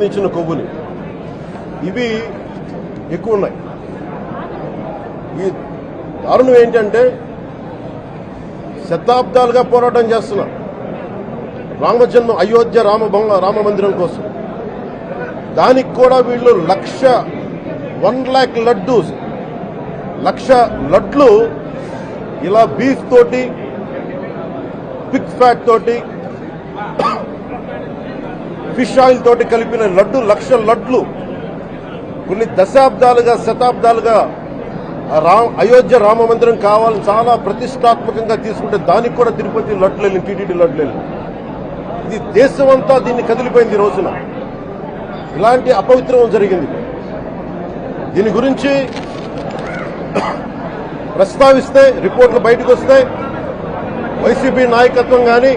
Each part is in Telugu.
ఇచ్చిన కొవ్వుని ఇవి ఎక్కువ ఉన్నాయి. ఈ దారుణం ఏంటంటే శతాబ్దాలుగా పోరాటం చేస్తున్నారు రామజన్మ అయోధ్య రామ మందిరం కోసం. దానికి కూడా వీళ్ళు 1,00,000 లక్ష లడ్లు ఇలా బీఫ్ తోటి పిగ్ ఫ్యాట్ తోటి ఫిష్ ఆయిల్ తోటి కలిపిన లక్ష లడ్లు కొన్ని దశాబ్దాలుగా శతాబ్దాలుగా అయోధ్య రామ మందిరం కావాలని చాలా ప్రతిష్టాత్మకంగా తీసుకుంటే దానికి కూడా తిరుపతి లడ్లు వెళ్ళింది, టీటీడీ లడ్లు వెళ్ళింది. ఇది దేశమంతా దీన్ని కదిలిపోయింది. ఈ రోజున ఇలాంటి అపవిత్రం జరిగింది. దీని గురించి ప్రస్తావిస్తే రిపోర్ట్లు బయటకు వస్తాయి. వైసీపీ నాయకత్వం కానీ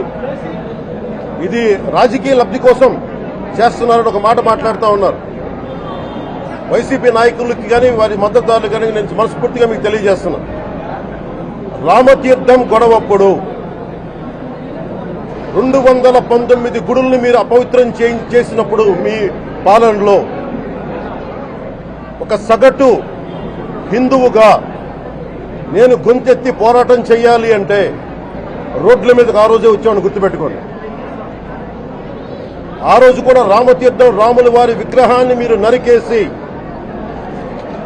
ఇది రాజకీయ లబ్ధి కోసం చేస్తున్నారని ఒక మాట మాట్లాడుతూ ఉన్నారు. వైసీపీ నాయకులకి కానీ వారి మద్దతుదారులు కానీ నేను మనస్ఫూర్తిగా మీకు తెలియజేస్తున్నా, రామతీర్థం గొడవప్పుడు 219 గుడుల్ని మీరు అపవిత్రం చేసినప్పుడు మీ పాలనలో ఒక సగటు హిందువుగా నేను గొంతెత్తి పోరాటం చేయాలి అంటే రోడ్ల మీదకి ఆ రోజే వచ్చామని గుర్తుపెట్టుకోండి. ఆ రోజు కూడా రామతీర్థం రాముల వారి విగ్రహాన్ని మీరు నరికేసి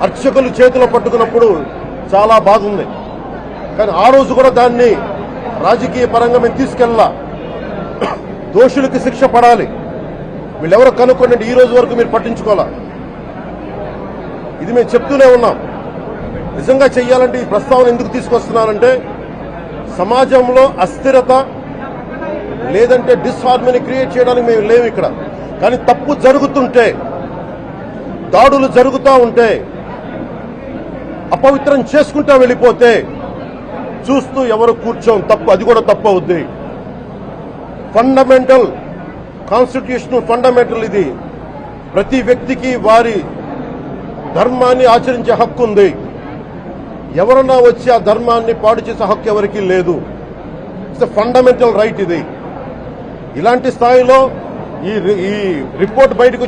అర్చకులు చేతిలో పట్టుకున్నప్పుడు చాలా బాగుంది. కానీ ఆ రోజు కూడా దాన్ని రాజకీయ పరంగా మేము తీసుకెళ్ళా. దోషులకి శిక్ష పడాలి. వీళ్ళెవరో కనుక్కోండి, ఈ రోజు వరకు మీరు పట్టించుకోవాలా. ఇది మేము చెప్తూనే ఉన్నాం. నిజంగా చెయ్యాలంటే ఈ ప్రస్తావన ఎందుకు తీసుకొస్తున్నానంటే సమాజంలో అస్థిరత లేదంటే డిస్హార్మనీ క్రియేట్ చేయడానికి మేము లేవు ఇక్కడ. కానీ తప్పు జరుగుతుంటే, దాడులు జరుగుతూ ఉంటే, అపవిత్రం చేసుకుంటా వెళ్ళిపోతే చూస్తూ ఎవరు కూర్చోం. తప్పు, అది కూడా తప్పు అవుద్ది. ఫండమెంటల్ కాన్స్టిట్యూషనల్ ఫండమెంటల్ ఇది. ప్రతి వ్యక్తికి వారి ధర్మాన్ని ఆచరించే హక్కు ఉంది. ఎవరన్నా వచ్చి ఆ ధర్మాన్ని పాడు చేసే హక్కు ఎవరికీ లేదు. ఇట్స్ ఫండమెంటల్ రైట్ ఇది. ఇలాంటి స్థాయిలో ఈ రిపోర్ట్ బయటకు